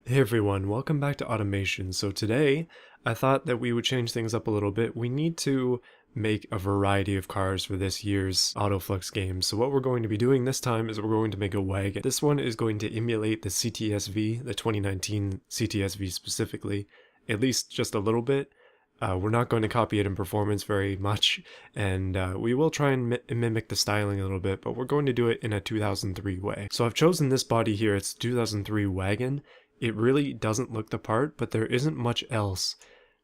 Hey everyone, welcome back to Automation. So today, I thought that we would change things up a little bit. We need to make a variety of cars for this year's Autoflux game. So what we're going to be doing this time is we're going to make a wagon. This one is going to emulate the CTS-V, the 2019 CTS-V specifically, at least just a little bit. We're not going to copy it in performance very much, and we will try and mimic the styling a little bit, but we're going to do it in a 2003 way. So I've chosen this body here. It's 2003 Wagon. It really doesn't look the part, but there isn't much else.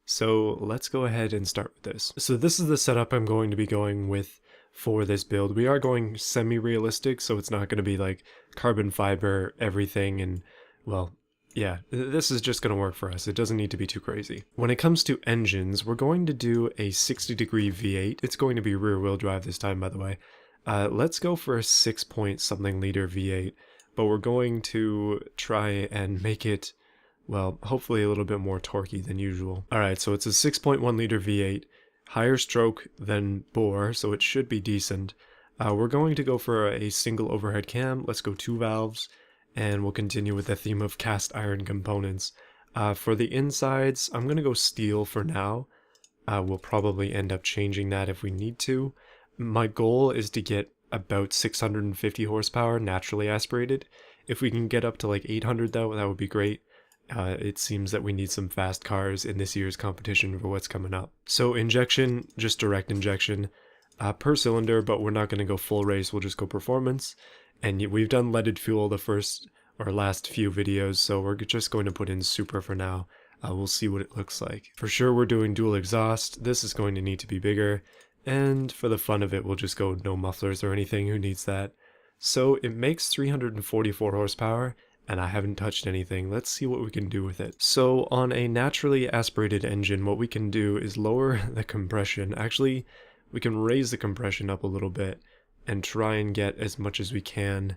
So let's go ahead and start with this. So this is the setup I'm going to be going with for this build. We are going semi-realistic, so it's not going to be like carbon fiber everything and, well, yeah, this is just going to work for us. It doesn't need to be too crazy. When it comes to engines, we're going to do a 60-degree V8. It's going to be rear-wheel drive this time, by the way. Let's go for a 6-point-something liter V8. But we're going to try and make it, well, hopefully a little bit more torquey than usual. Alright, so it's a 6.1 liter V8, higher stroke than bore, so it should be decent. We're going to go for a single overhead cam. Let's go 2 valves, and we'll continue with the theme of cast iron components. For the insides, I'm going to go steel for now. We'll probably end up changing that if we need to. My goal is to get about 650 horsepower naturally aspirated. If we can get up to like 800 though, that would be great. It seems that we need some fast cars in this year's competition for what's coming up. So injection, just direct injection per cylinder, but we're not going to go full race, we'll just go performance. And we've done leaded fuel the first or last few videos, so we're just going to put in super for now. We'll see what it looks like. For sure we're doing dual exhaust. This is going to need to be bigger. And for the fun of it, we'll just go no mufflers or anything. Who needs that? So it makes 344 horsepower, and I haven't touched anything. Let's see what we can do with it. So on a naturally aspirated engine, what we can do is lower the compression. Actually, we can raise the compression up a little bit and try and get as much as we can.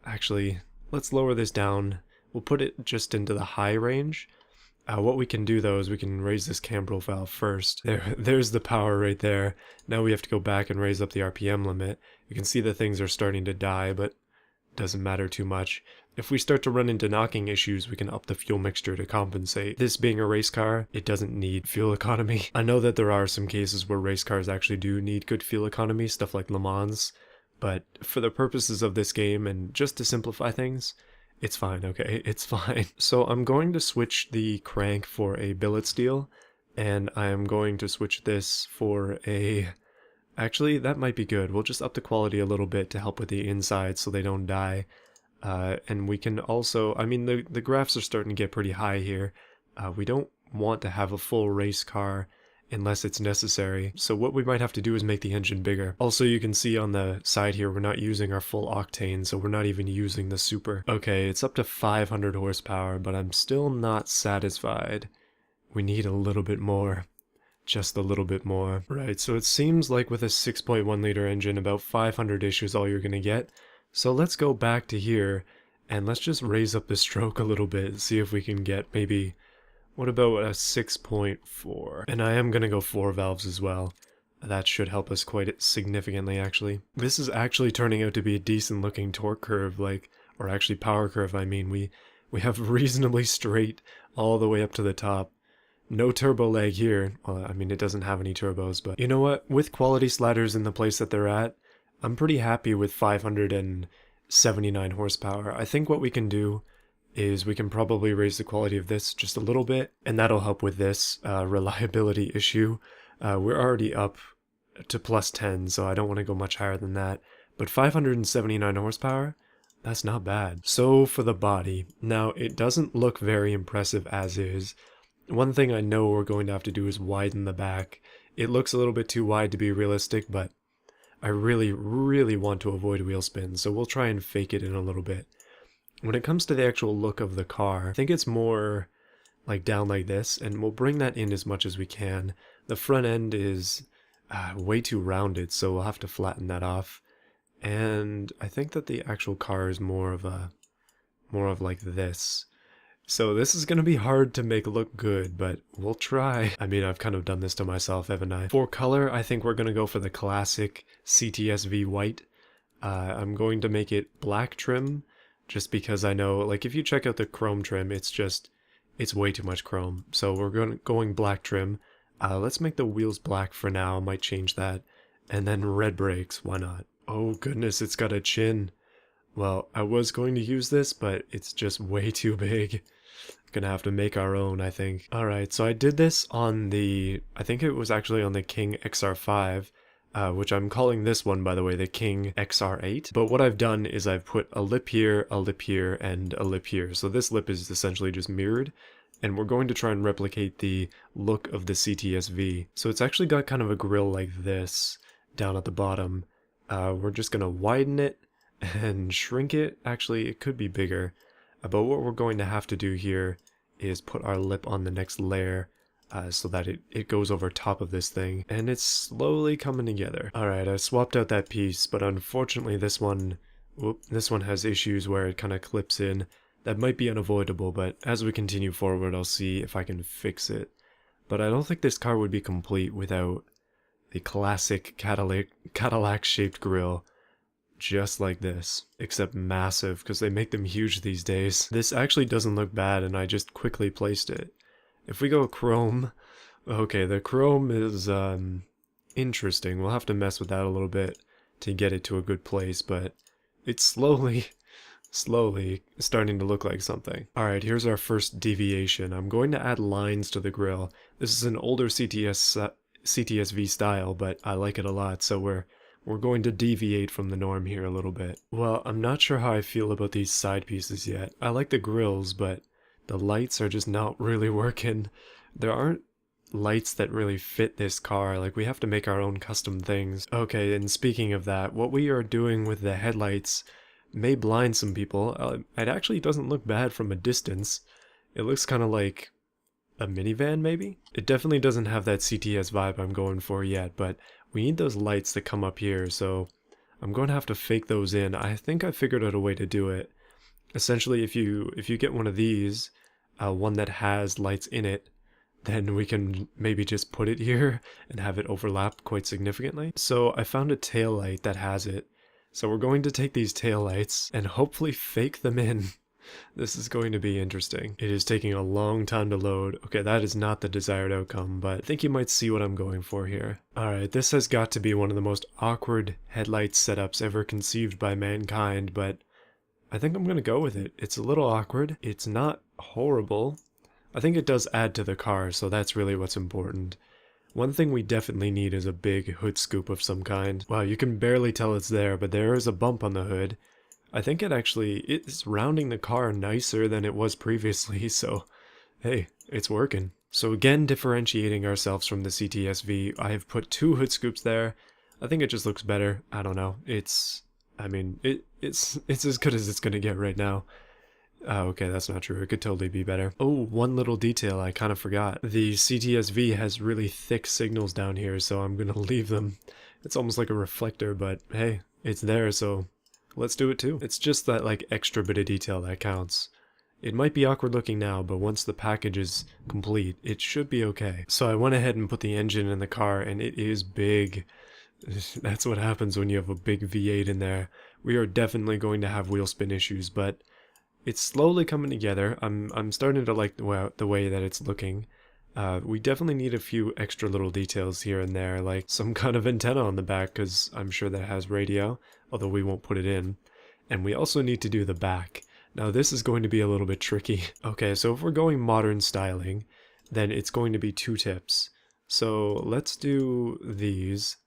Actually, let's lower this down. We'll put it just into the high range. What we can do though is we can raise this cam profile first. There's the power right there. Now we have to go back and raise up the RPM limit. You can see that things are starting to die, but it doesn't matter too much. If we start to run into knocking issues, we can up the fuel mixture to compensate. This being a race car, it doesn't need fuel economy. I know that there are some cases where race cars actually do need good fuel economy, stuff like Le Mans, but for the purposes of this game and just to simplify things, it's fine, okay? It's fine. So I'm going to switch the crank for a billet steel, and I am going to switch this for a... Actually, that might be good. We'll just up the quality a little bit to help with the inside so they don't die. And we can also... I mean, the graphs are starting to get pretty high here. We don't want to have a full race car unless it's necessary. So what we might have to do is make the engine bigger. Also, you can see on the side here, we're not using our full octane, so we're not even using the super. Okay, it's up to 500 horsepower, but I'm still not satisfied. We need a little bit more. Just a little bit more. Right, so it seems like with a 6.1 liter engine, about 500-ish is all you're gonna get. So let's go back to here, and let's just raise up the stroke a little bit, see if we can get maybe... What about a 6.4? And I am going to go 4 valves as well. That should help us quite significantly, actually. This is actually turning out to be a decent looking torque curve, like, or actually power curve, I mean. We have reasonably straight all the way up to the top. No turbo lag here. Well, I mean, it doesn't have any turbos, but you know what? With quality sliders in the place that they're at, I'm pretty happy with 579 horsepower. I think what we can do is we can probably raise the quality of this just a little bit, and that'll help with this reliability issue. We're already up to plus 10, so I don't want to go much higher than that. But 579 horsepower, that's not bad. So for the body, now it doesn't look very impressive as is. One thing I know we're going to have to do is widen the back. It looks a little bit too wide to be realistic, but I really, really want to avoid wheel spin, so we'll try and fake it in a little bit. When it comes to the actual look of the car, I think it's more like down like this, and we'll bring that in as much as we can. The front end is way too rounded, so we'll have to flatten that off. And I think that the actual car is more of like this. So this is going to be hard to make look good, but we'll try. I mean, I've kind of done this to myself, haven't I? For color, I think we're going to go for the classic CTS-V white. I'm going to make it black trim, just because I know, like, if you check out the chrome trim, it's way too much chrome. So we're going black trim. Let's make the wheels black for now, might change that. And then red brakes, why not? Oh goodness, it's got a chin. Well, I was going to use this, but it's just way too big. Gonna have to make our own, I think. Alright, so I did this on the, I think it was actually on the King XR5, which I'm calling this one, by the way, the King XR8. But what I've done is I've put a lip here, and a lip here. So this lip is essentially just mirrored, and we're going to try and replicate the look of the CTS-V. So it's actually got kind of a grille like this down at the bottom. We're just gonna widen it and shrink it. Actually, it could be bigger. But what we're going to have to do here is put our lip on the next layer so that it goes over top of this thing. And it's slowly coming together. Alright, I swapped out that piece, but unfortunately this one has issues where it kind of clips in. That might be unavoidable, but as we continue forward, I'll see if I can fix it. But I don't think this car would be complete without the classic Cadillac-shaped grille. Just like this, except massive, because they make them huge these days. This actually doesn't look bad, and I just quickly placed it. If we go chrome, okay, the chrome is interesting. We'll have to mess with that a little bit to get it to a good place, but it's slowly starting to look like something. Alright, here's our first deviation. I'm going to add lines to the grille. This is an older CTS-V style, but I like it a lot, so we're going to deviate from the norm here a little bit. Well, I'm not sure how I feel about these side pieces yet. I like the grills, but the lights are just not really working. There aren't lights that really fit this car. Like, we have to make our own custom things. Okay, and speaking of that, what we are doing with the headlights may blind some people. It actually doesn't look bad from a distance. It looks kind of like a minivan, maybe? It definitely doesn't have that CTS vibe I'm going for yet, but we need those lights that come up here, so I'm going to have to fake those in. I think I figured out a way to do it. Essentially, if you get one of these, one that has lights in it, then we can maybe just put it here and have it overlap quite significantly. So I found a tail light that has it. So we're going to take these tail lights and hopefully fake them in. This is going to be interesting. It is taking a long time to load. Okay, that is not the desired outcome, but I think you might see what I'm going for here. Alright, this has got to be one of the most awkward headlight setups ever conceived by mankind, but I think I'm gonna go with it. It's a little awkward. It's not horrible. I think it does add to the car, so that's really what's important. One thing we definitely need is a big hood scoop of some kind. Wow, you can barely tell it's there, but there is a bump on the hood. I think it's rounding the car nicer than it was previously, so hey, it's working. So again, differentiating ourselves from the CTS-V, I have put 2 hood scoops there. I think it just looks better. I don't know. It's as good as it's gonna get right now. Okay, that's not true. It could totally be better. Oh, one little detail I kind of forgot. The CTS-V has really thick signals down here, so I'm gonna leave them. It's almost like a reflector, but hey, it's there, so let's do it too. It's just that like extra bit of detail that counts. It might be awkward looking now, but once the package is complete, it should be okay. So I went ahead and put the engine in the car, and it is big. That's what happens when you have a big V8 in there. We are definitely going to have wheel spin issues, but it's slowly coming together. I'm starting to like the way that it's looking. We definitely need a few extra little details here and there, like some kind of antenna on the back, because I'm sure that has radio, although we won't put it in. And we also need to do the back. Now this is going to be a little bit tricky. Okay, so if we're going modern styling, then it's going to be 2 tips. So let's do these,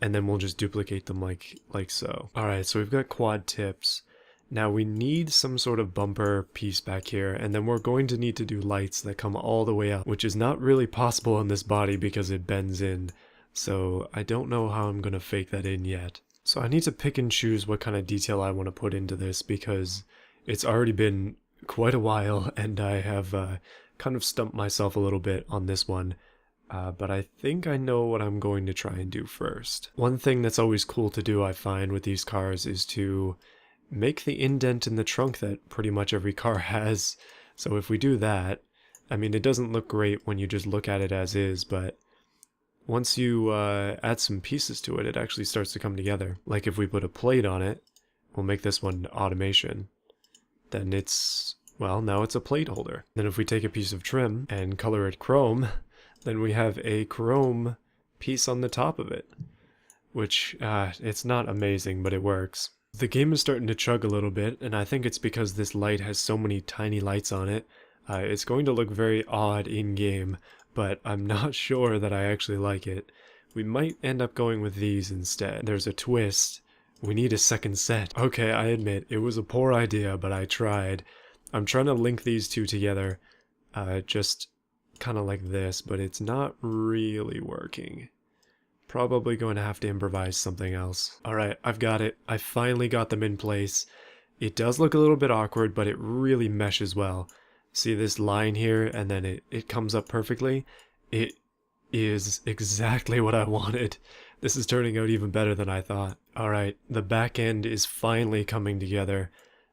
and then we'll just duplicate them like so. Alright, so we've got quad tips. Now we need some sort of bumper piece back here, and then we're going to need to do lights that come all the way up, which is not really possible on this body because it bends in. So I don't know how I'm going to fake that in yet. So I need to pick and choose what kind of detail I want to put into this, because it's already been quite a while and I have kind of stumped myself a little bit on this one. But I think I know what I'm going to try and do first. One thing that's always cool to do, I find, with these cars is to make the indent in the trunk that pretty much every car has. So if we do that, I mean, it doesn't look great when you just look at it as is, but once you add some pieces to it, it actually starts to come together. Like if we put a plate on it, we'll make this one automation. then it's, well, now it's a plate holder. Then if we take a piece of trim and color it chrome, then we have a chrome piece on the top of it, which, it's not amazing, but it works. The game is starting to chug a little bit, and I think it's because this light has so many tiny lights on it. It's going to look very odd in-game, but I'm not sure that I actually like it. We might end up going with these instead. There's a twist. We need a second set. Okay, I admit, it was a poor idea, but I tried. I'm trying to link these two together, just kind of like this, but it's not really working. Probably going to have to improvise something else. Alright, I've got it. I finally got them in place. It does look a little bit awkward, but it really meshes well. See this line here, and then it comes up perfectly? It is exactly what I wanted. This is turning out even better than I thought. Alright, the back end is finally coming together.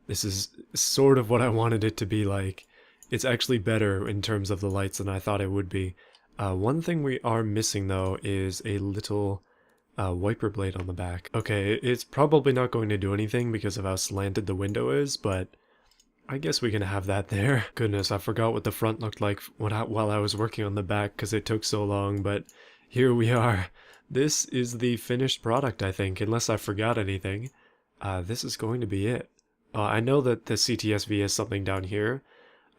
This is sort of what I wanted it to be like. It's actually better in terms of the lights than I thought it would be. One thing we are missing though is a little wiper blade on the back. Okay, it's probably not going to do anything because of how slanted the window is, but I guess we can have that there. Goodness, I forgot what the front looked like while I was working on the back because it took so long, but here we are. This is the finished product, I think, unless I forgot anything. This is going to be it. I know that the CTS-V has something down here.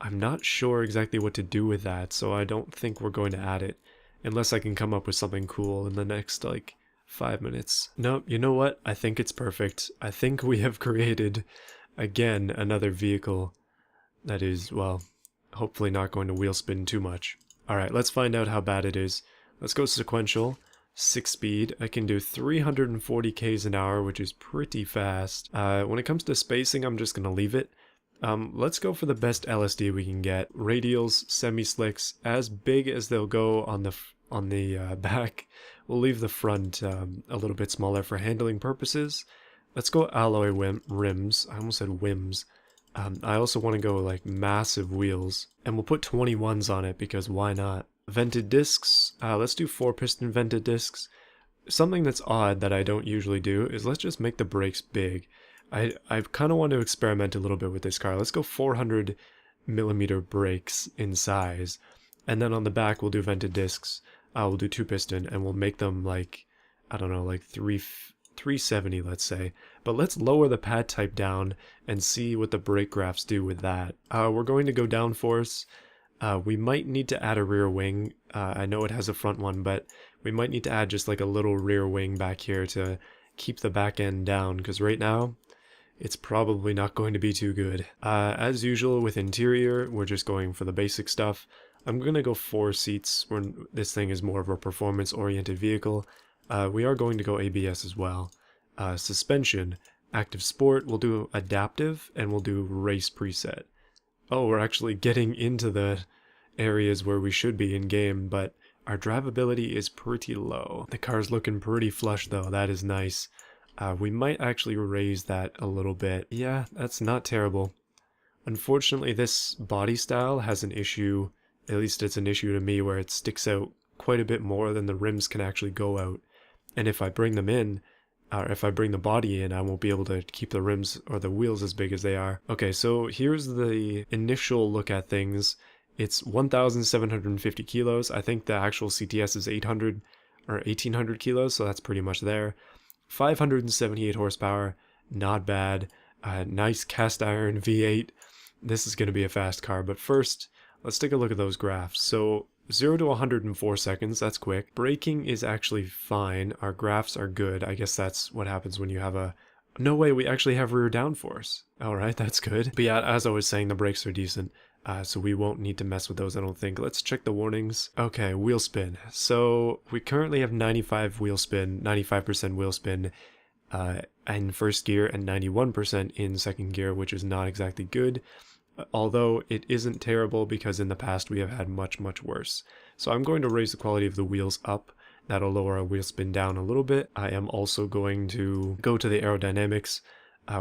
I'm not sure exactly what to do with that, so I don't think we're going to add it. Unless I can come up with something cool in the next, like, 5 minutes. No, you know what? I think it's perfect. I think we have created, again, another vehicle that is, well, hopefully not going to wheel spin too much. Alright, let's find out how bad it is. Let's go sequential. 6 speed. I can do 340 k's an hour, which is pretty fast. When it comes to spacing, I'm just going to leave it. Let's go for the best LSD we can get. Radials, semi-slicks, as big as they'll go on the back. We'll leave the front a little bit smaller for handling purposes. Let's go alloy rims. I almost said whims. I also want to go like massive wheels, and we'll put 21s on it because why not? Vented discs. Let's do 4-piston vented discs. Something that's odd that I don't usually do is let's just make the brakes big. I kind of want to experiment a little bit with this car. Let's go 400mm brakes in size, and then on the back we'll do vented discs. We'll do 2-piston, and we'll make them like, I don't know, like 370, let's say. But let's lower the pad type down and see what the brake graphs do with that. We're going to go downforce. We might need to add a rear wing. I know it has a front one, but we might need to add just like a little rear wing back here to keep the back end down, because right now it's probably not going to be too good. As usual with interior, we're just going for the basic stuff. I'm going to go 4 seats when this thing is more of a performance-oriented vehicle. We are going to go ABS as well. Suspension, active sport, we'll do adaptive, and we'll do race preset. Oh, we're actually getting into the areas where we should be in-game, but our drivability is pretty low. The car's looking pretty flush though, that is nice. We might actually raise that a little bit. Yeah, that's not terrible. Unfortunately, this body style has an issue, at least it's an issue to me, where it sticks out quite a bit more than the rims can actually go out. And if I bring them in, or if I bring the body in, I won't be able to keep the rims or the wheels as big as they are. Okay, so here's the initial look at things. It's 1,750 kilos. I think the actual CTS is 800 or 1,800 kilos, so that's pretty much there. 578 horsepower, not bad. Nice cast iron V8. This is going to be a fast car, but first, let's take a look at those graphs. So 0 to 100 in 4 seconds, that's quick. Braking is actually fine. Our graphs are good. I guess that's what happens when you have a... No way, we actually have rear downforce. Alright, that's good. But yeah, as I was saying, the brakes are decent. So we won't need to mess with those, I don't think. Let's check the warnings. Okay, wheel spin. So we currently have 95% wheel spin in first gear and 91% in second gear, which is not exactly good. Although it isn't terrible because in the past we have had much, much worse. So I'm going to raise the quality of the wheels up. That'll lower our wheel spin down a little bit. I am also going to go to the aerodynamics.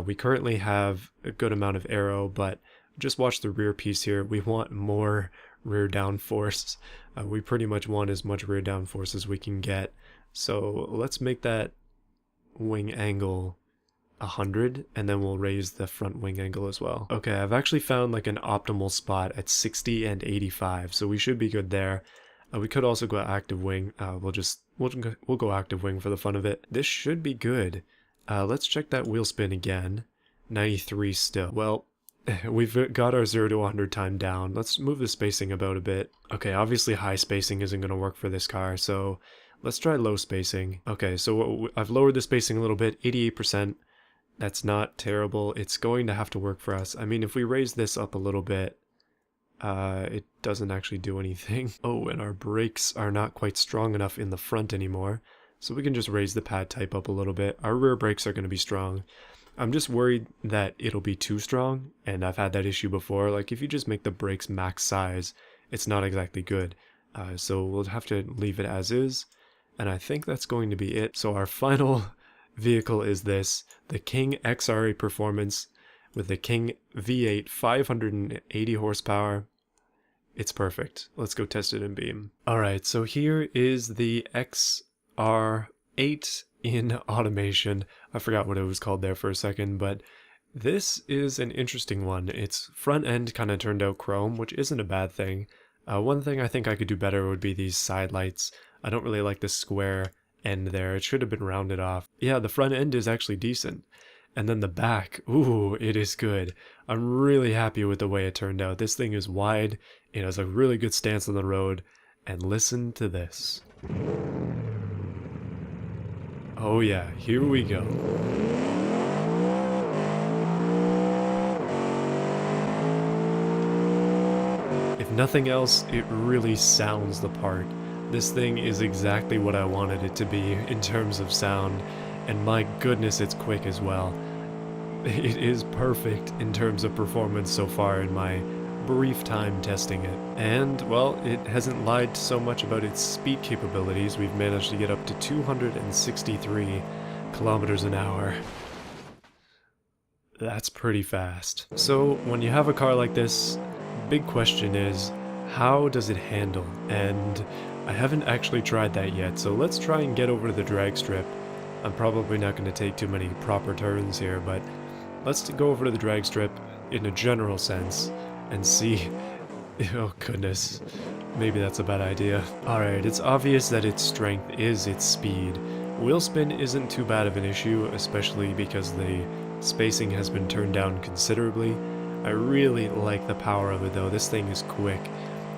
We currently have a good amount of aero, but just watch the rear piece here. We want more rear downforce. We pretty much want as much rear downforce as we can get. So let's make that wing angle 100, and then we'll raise the front wing angle as well. Okay, I've actually found like an optimal spot at 60 and 85, so we should be good there. We could also go active wing. We'll go active wing for the fun of it. This should be good. Let's check that wheel spin again. 93 still. Well, we've got our 0 to 100 time down. Let's move the spacing about a bit. Okay, obviously high spacing isn't going to work for this car, so let's try low spacing. Okay, so I've lowered the spacing a little bit, 88%. That's not terrible. It's going to have to work for us. I mean, if we raise this up a little bit, it doesn't actually do anything. Oh, and our brakes are not quite strong enough in the front anymore, so we can just raise the pad type up a little bit. Our rear brakes are going to be strong. I'm just worried that it'll be too strong, and I've had that issue before. Like, if you just make the brakes max size, it's not exactly good. So we'll have to leave it as is, and I think that's going to be it. So our final vehicle is this, the King XRA Performance with the King V8 580 horsepower. It's perfect. Let's go test it in Beam. Alright, so here is the XR8 in automation. I forgot what it was called there for a second, but this is an interesting one. Its front end kind of turned out chrome, which isn't a bad thing. One thing I think I could do better would be these side lights. I don't really like the square end there. It should have been rounded off. Yeah, the front end is actually decent. And then the back, ooh, it is good. I'm really happy with the way it turned out. This thing is wide, it has a really good stance on the road, and listen to this. Oh yeah, here we go. If nothing else, it really sounds the part. This thing is exactly what I wanted it to be in terms of sound, and my goodness, it's quick as well. It is perfect in terms of performance so far in my brief time testing it. And, well, it hasn't lied so much about its speed capabilities. We've managed to get up to 263 kilometers an hour. That's pretty fast. So, when you have a car like this, big question is, how does it handle? And I haven't actually tried that yet, so let's try and get over to the drag strip. I'm probably not going to take too many proper turns here, but let's go over to the drag strip in a general sense and see. Oh goodness, maybe that's a bad idea. Alright, it's obvious that its strength is its speed. Wheel spin isn't too bad of an issue, especially because the spacing has been turned down considerably. I really like the power of it though. This thing is quick,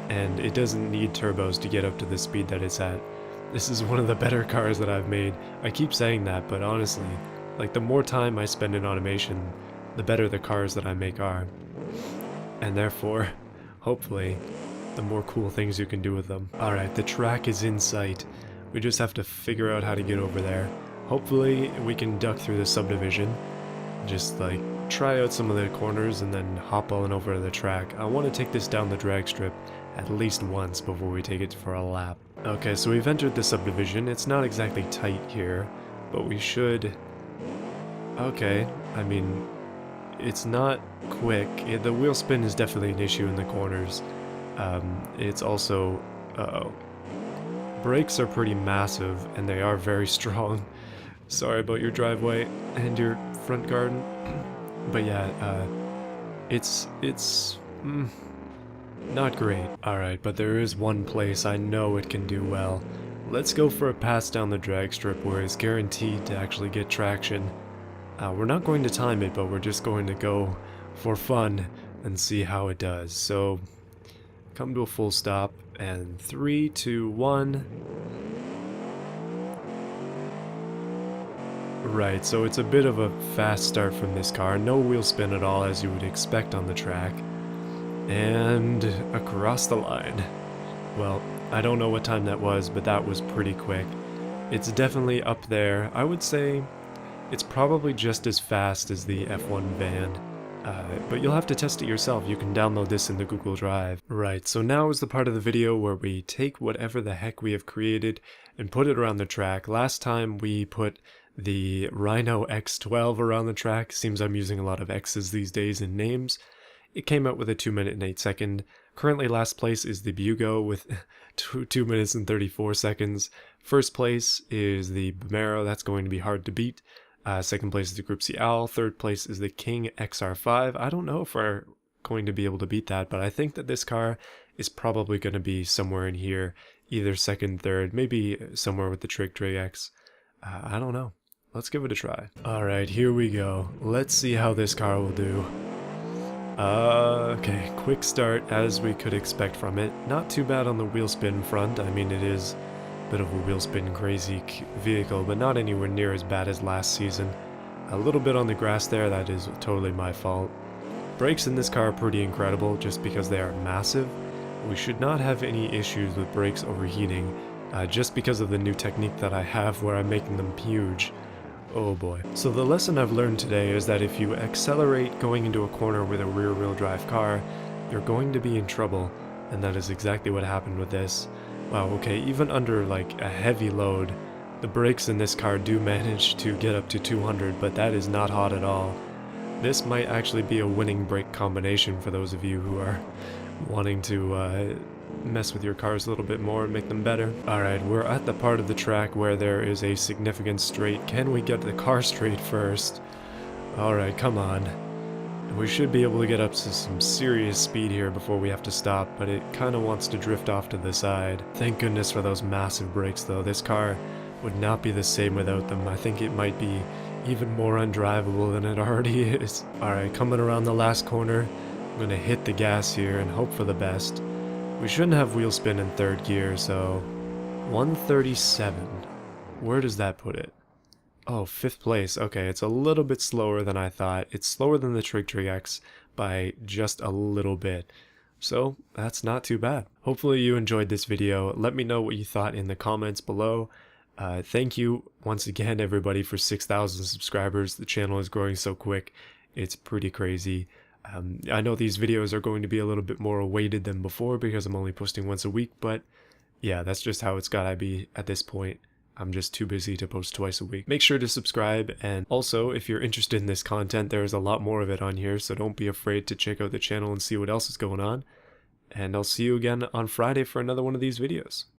and it doesn't need turbos to get up to the speed that it's at. This is one of the better cars that I've made. I keep saying that, but honestly, like, the more time I spend in automation, the better the cars that I make are. And therefore, hopefully, the more cool things you can do with them. Alright, the track is in sight. We just have to figure out how to get over there. Hopefully, we can duck through the subdivision. Just, like, try out some of the corners and then hop on over to the track. I want to take this down the drag strip at least once before we take it for a lap. Okay, so we've entered the subdivision. It's not exactly tight here, but we should... Okay, I mean, it's not quick. The wheel spin is definitely an issue in the corners. It's also... Uh-oh. Brakes are pretty massive, and they are very strong. Sorry about your driveway and your front garden. But yeah, it's not great. Alright, but there is one place I know it can do well. Let's go for a pass down the drag strip where it's guaranteed to actually get traction. We're not going to time it, but we're just going to go for fun and see how it does. So, come to a full stop, and 3, 2, 1... Right, so it's a bit of a fast start from this car. No wheel spin at all, as you would expect on the track. And across the line. Well, I don't know what time that was, but that was pretty quick. It's definitely up there. I would say it's probably just as fast as the F1 van. But you'll have to test it yourself. You can download this in the Google Drive. Right, so now is the part of the video where we take whatever the heck we have created and put it around the track. Last time we put the Rhino X12 around the track. Seems I'm using a lot of X's these days in names. It came out with a 2 minute and 8 second. Currently last place is the Bugo with 2 minutes and 34 seconds. First place is the Bamero. That's going to be hard to beat. Second place is the Group C Owl. Third place is the King XR5. I don't know if we're going to be able to beat that, but I think that this car is probably going to be somewhere in here, either second, third, maybe somewhere with the Trick X. I don't know. Let's give it a try. Alright, here we go. Let's see how this car will do. Okay, quick start as we could expect from it. Not too bad on the wheel spin front. I mean, it is a bit of a wheel spin crazy vehicle, but not anywhere near as bad as last season. A little bit on the grass there, that is totally my fault. Brakes in this car are pretty incredible just because they are massive. We should not have any issues with brakes overheating, just because of the new technique that I have where I'm making them huge. Oh boy. So the lesson I've learned today is that if you accelerate going into a corner with a rear-wheel drive car, you're going to be in trouble, and that is exactly what happened with this. Wow, okay, even under like a heavy load, the brakes in this car do manage to get up to 200, but that is not hot at all. This might actually be a winning brake combination for those of you who are wanting to mess with your cars a little bit more and make them better. Alright, we're at the part of the track where there is a significant straight. Can we get the car straight first? Alright, come on. We should be able to get up to some serious speed here before we have to stop, but it kind of wants to drift off to the side. Thank goodness for those massive brakes though. This car would not be the same without them. I think it might be even more undrivable than it already is. Alright, coming around the last corner. I'm gonna hit the gas here and hope for the best. We shouldn't have wheel spin in third gear, so 137. Where does that put it? Oh, fifth place. Okay, it's a little bit slower than I thought. It's slower than the Trick X by just a little bit. So that's not too bad. Hopefully you enjoyed this video. Let me know what you thought in the comments below. Thank you once again, everybody, for 6,000 subscribers. The channel is growing so quick. It's pretty crazy. I know these videos are going to be a little bit more awaited than before because I'm only posting once a week, but yeah, that's just how it's gotta be at this point. I'm just too busy to post twice a week. Make sure to subscribe, and also, if you're interested in this content, there is a lot more of it on here, so don't be afraid to check out the channel and see what else is going on. And I'll see you again on Friday for another one of these videos.